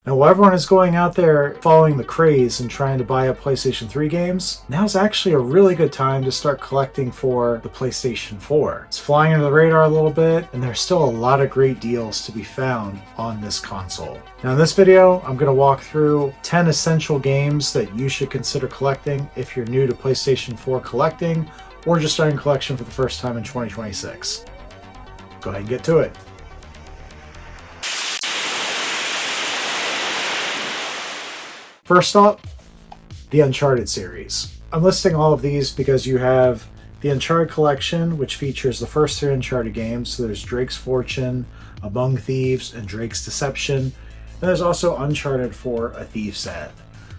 Now, while everyone is going out there following the craze and trying to buy up PlayStation 3 games, now's actually a really good time to start collecting for the PlayStation 4. It's flying under the radar a little bit, and there's still a lot of great deals to be found on this console. Now, in this video, I'm going to walk through 10 essential games that you should consider collecting if you're new to PlayStation 4 collecting, or just starting a collection for the first time in 2026. Go ahead and get to it. First up, the Uncharted series. I'm listing all of these because you have the Uncharted Collection, which features the first 3 Uncharted games. So there's Drake's Fortune, Among Thieves, and Drake's Deception. And there's also Uncharted for A Thief's End.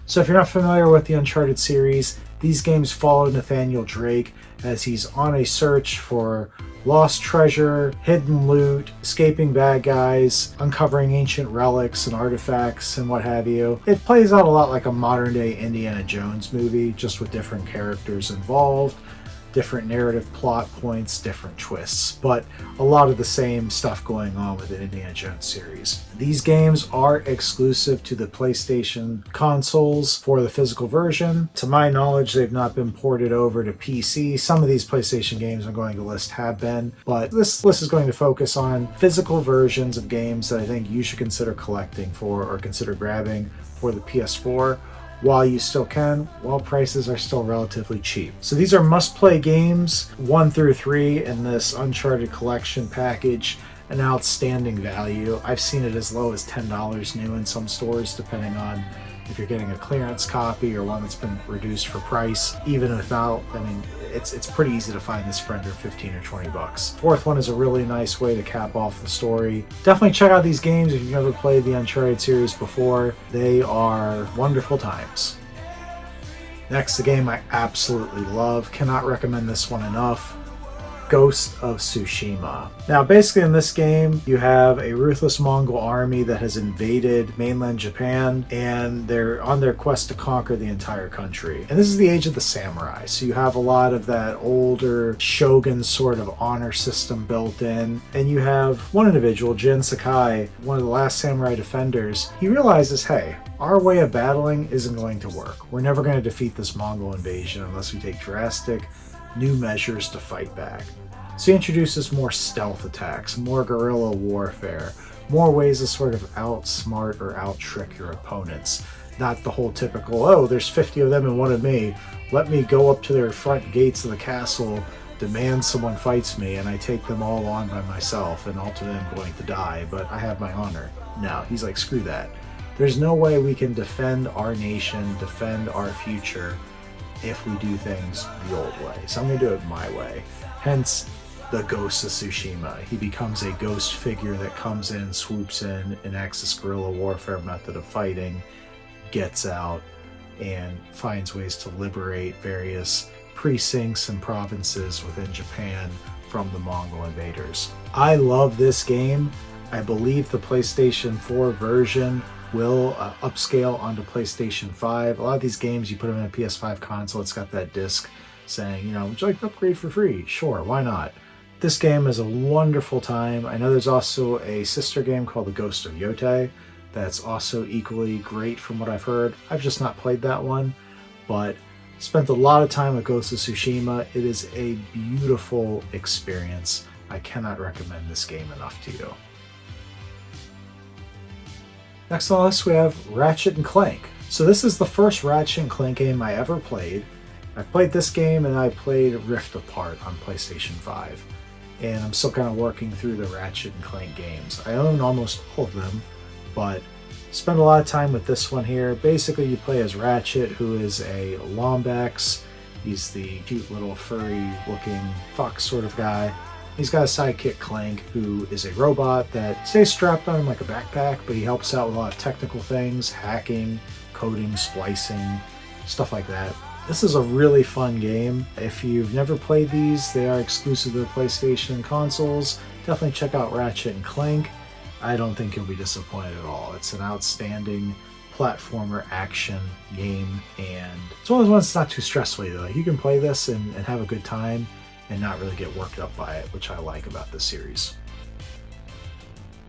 So if you're not familiar with the Uncharted series, these games follow Nathaniel Drake as he's on a search for lost treasure, hidden loot, escaping bad guys, uncovering ancient relics and artifacts and what have you. It plays out a lot like a modern day Indiana Jones movie, just with different characters involved, different narrative plot points, different twists, but a lot of the same stuff going on with the Indiana Jones series. These games are exclusive to the PlayStation consoles for the physical version. To my knowledge, they've not been ported over to PC. Some of these PlayStation games I'm going to list have been, but this list is going to focus on physical versions of games that I think you should consider collecting for or consider grabbing for the PS4. While you still can, while prices are still relatively cheap. So these are must-play games, 1 through 3 in this Uncharted Collection package, an outstanding value. I've seen it as low as $10 new in some stores, depending on if you're getting a clearance copy or one that's been reduced for price. Even without, I mean, it's pretty easy to find this for under 15 or 20 bucks. Fourth one is a really nice way to cap off the story. Definitely check out these games if you've never played the Uncharted series before. They are wonderful times. Next, the game I absolutely love. Cannot recommend this one enough. Ghost of Tsushima. Now, basically in this game, you have a ruthless Mongol army that has invaded mainland Japan, and they're on their quest to conquer the entire country. And this is the age of the samurai, so you have a lot of that older shogun sort of honor system built in. And you have one individual, Jin Sakai, one of the last samurai defenders. He realizes, hey, our way of battling isn't going to work. We're never going to defeat this Mongol invasion unless we take drastic new measures to fight back. So he introduces more stealth attacks, more guerrilla warfare, more ways to sort of outsmart or out-trick your opponents. Not the whole typical, oh, there's 50 of them and one of me. Let me go up to their front gates of the castle, demand someone fights me, and I take them all on by myself, and ultimately I'm going to die, but I have my honor. No, he's like, screw that. There's no way we can defend our nation, defend our future, if we do things the old way. So I'm going to do it my way. Hence, the Ghost of Tsushima. He becomes a ghost figure that comes in, swoops in, enacts this guerrilla warfare method of fighting, gets out, and finds ways to liberate various precincts and provinces within Japan from the Mongol invaders. I love this game. I believe the PlayStation 4 version will upscale onto PlayStation 5. A lot of these games, you put them in a PS5 console, it's got that disc saying, you know, would you like to upgrade for free? Sure, why not? This game is a wonderful time. I know there's also a sister game called The Ghost of Yotei that's also equally great from what I've heard. I've just not played that one, but spent a lot of time with Ghost of Tsushima. It is a beautiful experience. I cannot recommend this game enough to you. Next on the list, we have Ratchet and Clank. So this is the first Ratchet and Clank game I ever played. I played this game and I played Rift Apart on PlayStation 5. And I'm still kind of working through the Ratchet and Clank games. I own almost all of them, but spend a lot of time with this one here. Basically, you play as Ratchet, who is a Lombax. He's the cute little furry looking fox sort of guy. He's got a sidekick, Clank, who is a robot that stays strapped on him like a backpack, but he helps out with a lot of technical things, hacking, coding, splicing, stuff like that. This is a really fun game. If you've never played these, they are exclusive to the PlayStation consoles. Definitely check out Ratchet and Clank. I don't think you'll be disappointed at all. It's an outstanding platformer action game, and it's one of those ones that's not too stressful either. Like, you can play this and have a good time and not really get worked up by it, which I like about this series.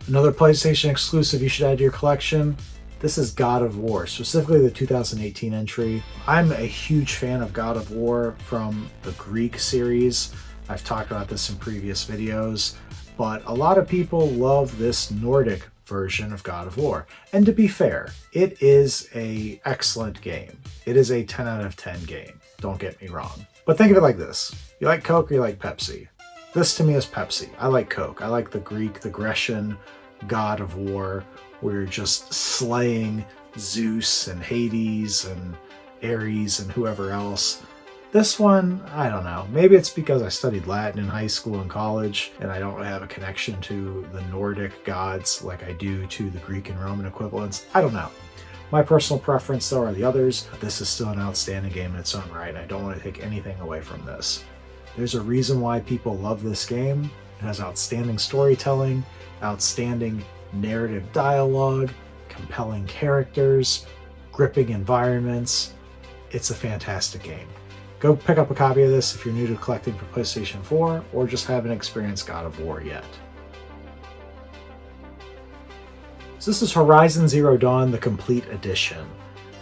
Another PlayStation exclusive you should add to your collection, This is God of War, specifically the 2018 entry. I'm a huge fan of God of War from the Greek series. I've talked about this in previous videos, but a lot of people love this Nordic version of God of War. And to be fair, it is an excellent game. It is a 10 out of 10 game. Don't get me wrong. But think of it like this. You like Coke or you like Pepsi? This to me is Pepsi. I like Coke. I like the Greek, the Grecian God of War, where you're just slaying Zeus and Hades and Ares and whoever else. This one, I don't know. Maybe it's because I studied Latin in high school and college, and I don't really have a connection to the Nordic gods like I do to the Greek and Roman equivalents. I don't know. My personal preference, though, are the others. This is still an outstanding game in its own right, and I don't want to take anything away from this. There's a reason why people love this game. It has outstanding storytelling, outstanding narrative dialogue, compelling characters, gripping environments. It's a fantastic game. Go pick up a copy of this if you're new to collecting for PlayStation 4 or just haven't experienced God of War yet. So this is Horizon Zero Dawn, the Complete Edition.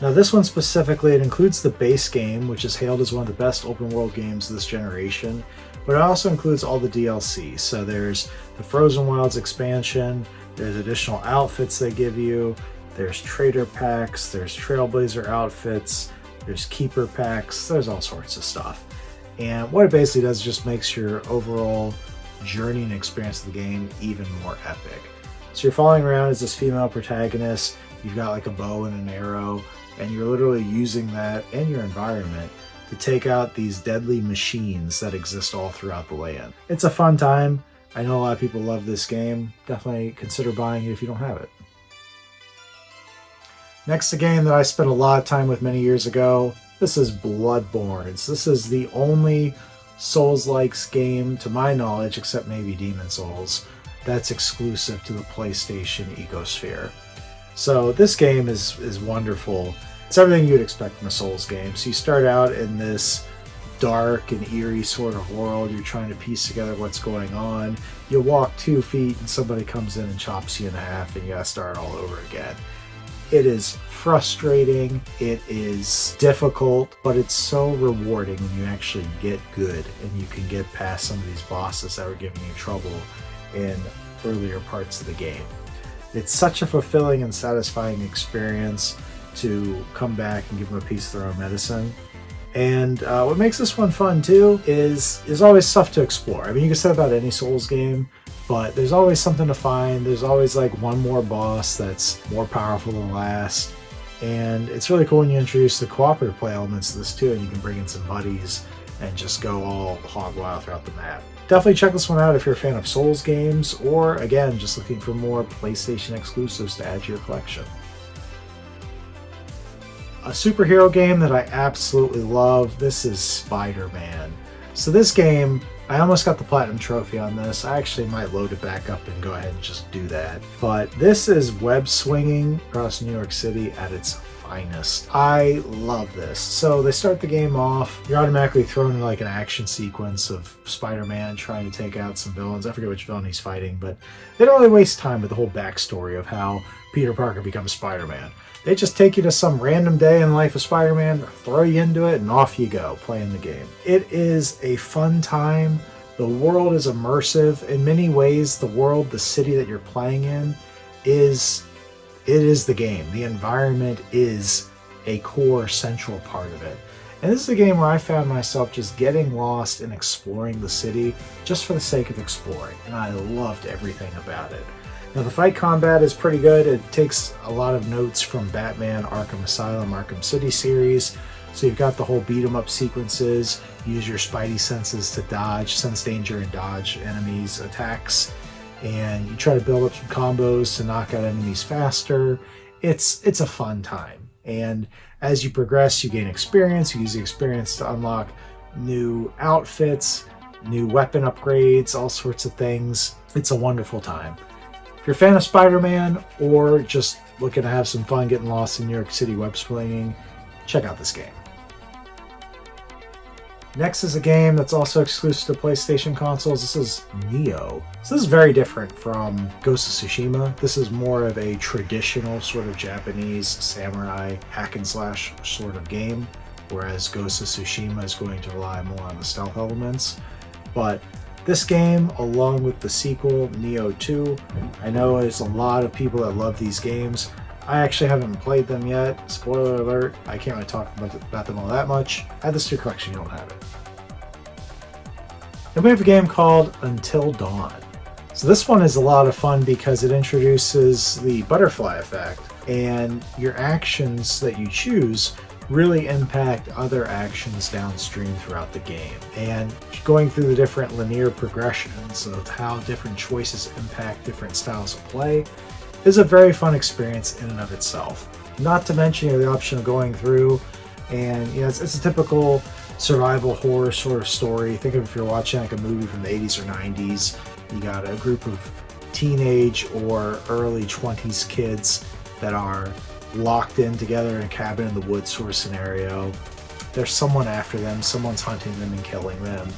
Now this one specifically, it includes the base game, which is hailed as one of the best open world games of this generation, but it also includes all the DLC. So there's the Frozen Wilds expansion, there's additional outfits they give you, there's trader packs, there's Trailblazer outfits, there's keeper packs, there's all sorts of stuff. And what it basically does is just makes your overall journey and experience of the game even more epic. So you're following around as this female protagonist, you've got like a bow and an arrow, and you're literally using that and your environment to take out these deadly machines that exist all throughout the land. It's a fun time. I know a lot of people love this game. Definitely consider buying it if you don't have it. Next, a game that I spent a lot of time with many years ago. This is Bloodborne. This is the only Souls-likes game, to my knowledge, except maybe Demon Souls, that's exclusive to the PlayStation ecosphere. So this game is wonderful. It's everything you'd expect from a Souls game. So you start out in this dark and eerie sort of world. You're trying to piece together what's going on. You walk 2 feet and somebody comes in and chops you in half and you gotta start all over again. It is frustrating, it is difficult, but it's so rewarding when you actually get good and you can get past some of these bosses that were giving you trouble in earlier parts of the game. It's such a fulfilling and satisfying experience to come back and give them a piece of their own medicine. And what makes this one fun too is there's always stuff to explore. I mean, you can say that about any Souls game, but there's always something to find. There's always like one more boss that's more powerful than the last. And it's really cool when you introduce the cooperative play elements to this too, and you can bring in some buddies and just go all hog wild throughout the map. Definitely check this one out if you're a fan of Souls games, or again, just looking for more PlayStation exclusives to add to your collection. A superhero game that I absolutely love, this is Spider-Man. So this game, I almost got the Platinum Trophy on this. I actually might load it back up and go ahead and just do that. But this is web swinging across New York City at its finest. I love this. So they start the game off, you're automatically thrown into like an action sequence of Spider-Man trying to take out some villains. I forget which villain he's fighting, but they don't really waste time with the whole backstory of how Peter Parker becomes Spider-Man. They just take you to some random day in the life of Spider-Man, throw you into it, and off you go, playing the game. It is a fun time. The world is immersive. In many ways, the world, the city that you're playing in, is the game. The environment is a core central part of it. And this is a game where I found myself just getting lost and exploring the city just for the sake of exploring. And I loved everything about it. Now the fight combat is pretty good. It takes a lot of notes from Batman Arkham Asylum, Arkham City series. So you've got the whole beat 'em up sequences, use your spidey senses to dodge, sense danger and dodge enemies' attacks. And you try to build up some combos to knock out enemies faster. It's a fun time. And as you progress, you gain experience. You use the experience to unlock new outfits, new weapon upgrades, all sorts of things. It's a wonderful time. If you're a fan of Spider-Man or just looking to have some fun getting lost in New York City web swinging, check out this game. Next is a game that's also exclusive to PlayStation consoles. This is Nioh. So this is very different from Ghost of Tsushima. This is more of a traditional sort of Japanese samurai hack and slash sort of game, whereas Ghost of Tsushima is going to rely more on the stealth elements. But this game, along with the sequel, Nioh 2, I know there's a lot of people that love these games. I actually haven't played them yet. Spoiler alert, I can't really talk about them all that much. Add this to your collection, you don't have it. Then we have a game called Until Dawn. So this one is a lot of fun because it introduces the butterfly effect, and your actions that you choose really impact other actions downstream throughout the game. And going through the different linear progressions of how different choices impact different styles of play is a very fun experience in and of itself. Not to mention you have the option of going through and it's a typical survival horror sort of story. Think of if you're watching like a movie from the 80s or 90s, you got a group of teenage or early 20s kids that are locked in together in a cabin in the woods sort of scenario. There's someone after them, someone's hunting them and killing them.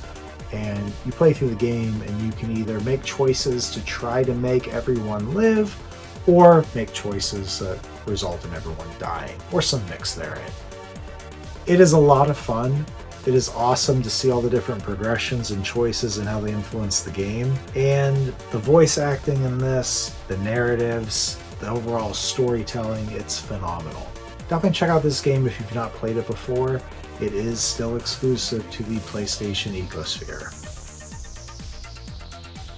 And you play through the game and you can either make choices to try to make everyone live or make choices that result in everyone dying, or some mix therein. It is a lot of fun. It is awesome to see all the different progressions and choices and how they influence the game. And the voice acting in this, the narratives, the overall storytelling, it's phenomenal. Definitely check out this game if you've not played it before. It is still exclusive to the PlayStation ecosphere.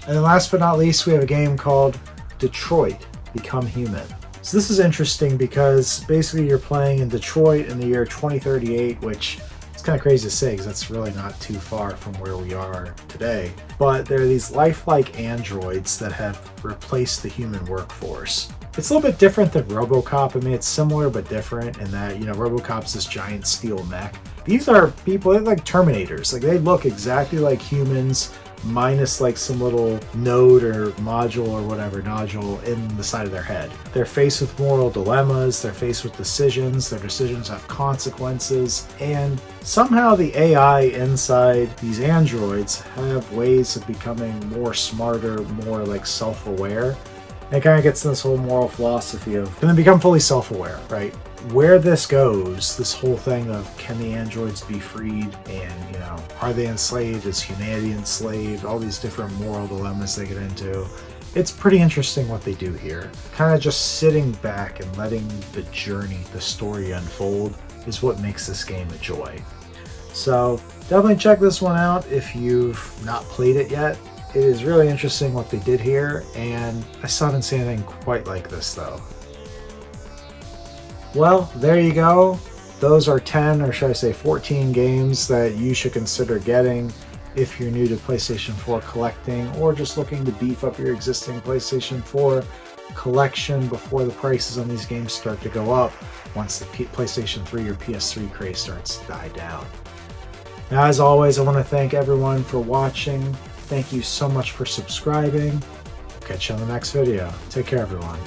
And then last but not least, we have a game called Detroit: Become Human. So this is interesting because basically you're playing in Detroit in the year 2038, which is kind of crazy to say because that's really not too far from where we are today. But there are these lifelike androids that have replaced the human workforce. It's a little bit different than RoboCop. I mean, it's similar but different in that, RoboCop's this giant steel mech. These are people, they're like Terminators. Like, they look exactly like humans, minus like some little node or module or whatever nodule in the side of their head. They're faced with moral dilemmas, they're faced with decisions, their decisions have consequences, and somehow the AI inside these androids have ways of becoming more smarter, more like self-aware. And it kind of gets in this whole moral philosophy of, can they become fully self-aware, right? Where this goes, this whole thing of can the androids be freed and, are they enslaved? Is humanity enslaved? All these different moral dilemmas they get into. It's pretty interesting what they do here. Kind of just sitting back and letting the journey, the story unfold is what makes this game a joy. So definitely check this one out if you've not played it yet. It is really interesting what they did here, and I still haven't seen anything quite like this though. Well, there you go. Those are 10, or should I say 14 games that you should consider getting if you're new to PlayStation 4 collecting, or just looking to beef up your existing PlayStation 4 collection before the prices on these games start to go up once the PlayStation 3 or PS3 craze starts to die down. Now, as always, I want to thank everyone for watching. Thank you so much for subscribing. Catch you on the next video. Take care, everyone.